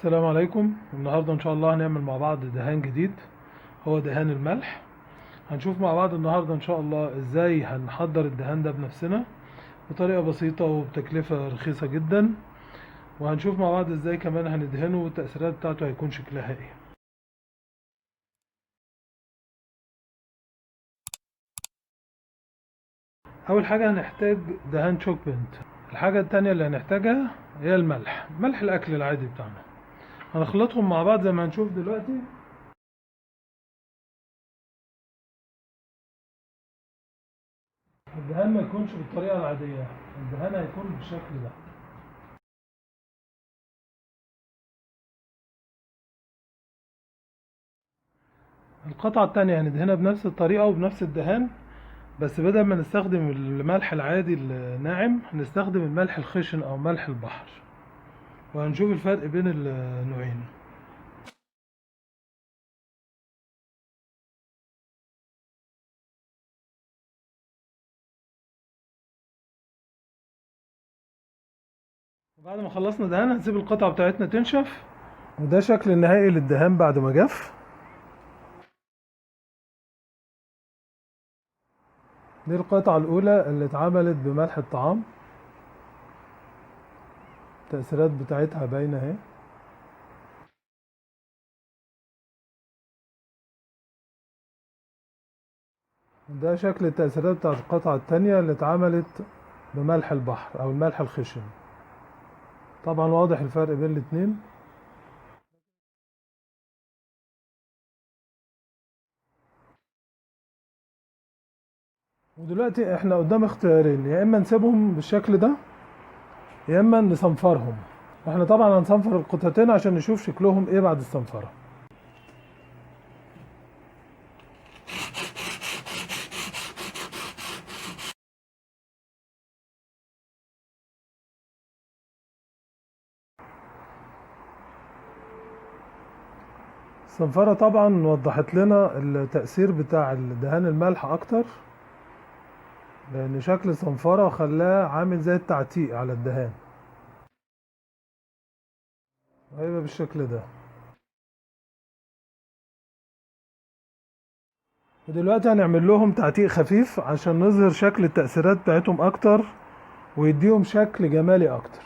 السلام عليكم. النهاردة ان شاء الله هنعمل مع بعض دهان جديد، هو دهان الملح. هنشوف مع بعض النهاردة ان شاء الله ازاي هنحضر الدهان ده بنفسنا بطريقة بسيطة وبتكلفة رخيصة جدا، وهنشوف مع بعض ازاي كمان هندهنه والتأثيرات بتاعته هيكون شكلها ايه. اول حاجة هنحتاج دهان شوك بنت. الحاجة التانية اللي هنحتاجها هي الملح، ملح الاكل العادي بتاعنا. هنخلطهم مع بعض زي ما هنشوف دلوقتي. الدهان ما يكونش بالطريقة العادية، الدهان هيكون بالشكل ده. القطعة التانية هندهنها بنفس الطريقة وبنفس الدهان، بس بدل ما نستخدم الملح العادي الناعم هنستخدم الملح الخشن او ملح البحر، وهنشوف الفرق بين النوعين. بعد ما خلصنا دهان هنسيب القطعة بتاعتنا تنشف، وده شكل النهائي للدهان بعد ما جف. دي القطعة الأولى اللي اتعملت بملح الطعام، التأثيرات بتاعتها باينة اهي. ده شكل التأثيرات بتاعت القطعة التانية اللي اتعملت بملح البحر أو الملح الخشن. طبعا واضح الفرق بين الاتنين. ودلوقتي احنا قدام اختيارين، يا اما نسيبهم بالشكل ده يا اما نصنفرهم. واحنا طبعا هنصنفر القطعتين عشان نشوف شكلهم ايه بعد الصنفرة. الصنفرة طبعا وضحت لنا التأثير بتاع الدهان الملح اكتر، لان شكل الصنفرة خلاه عامل زي التعتيق على الدهان، وهيبقى بالشكل ده. ودلوقتي هنعمل لهم تعتيق خفيف عشان نظهر شكل التأثيرات بتاعتهم اكتر ويديهم شكل جمالي اكتر.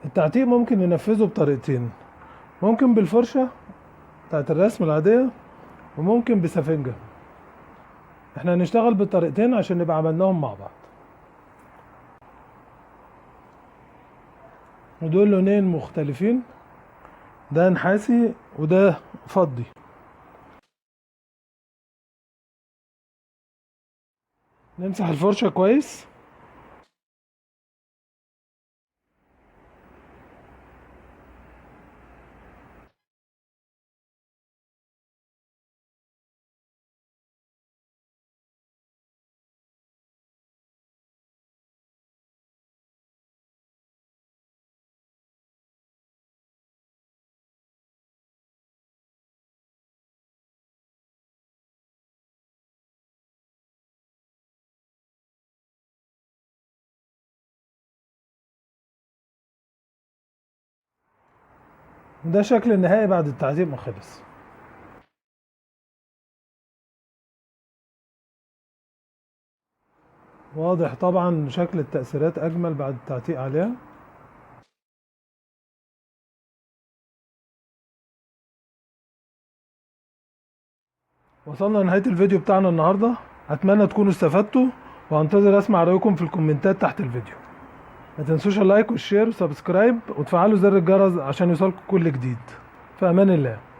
التعتيق ممكن ننفذه بطريقتين، ممكن بالفرشة بتاعت الرسم العادية وممكن بسفنجة. احنا هنشتغل بالطريقتين عشان نبقى عملناهم مع بعض. ودول لونين مختلفين، ده نحاسي وده فضي. نمسح الفرشة كويس. وده شكل النهائي بعد التعذيب ما خلص. واضح طبعا شكل التأثيرات أجمل بعد التعتيق عليها. وصلنا لنهاية الفيديو بتاعنا النهاردة، أتمنى تكونوا استفدتوا، وهنتظر أسمع رأيكم في الكومنتات تحت الفيديو. ما تنسوش اللايك والشير وسبسكرايب وتفعلوا زر الجرس عشان يوصلكم كل جديد. في أمان الله.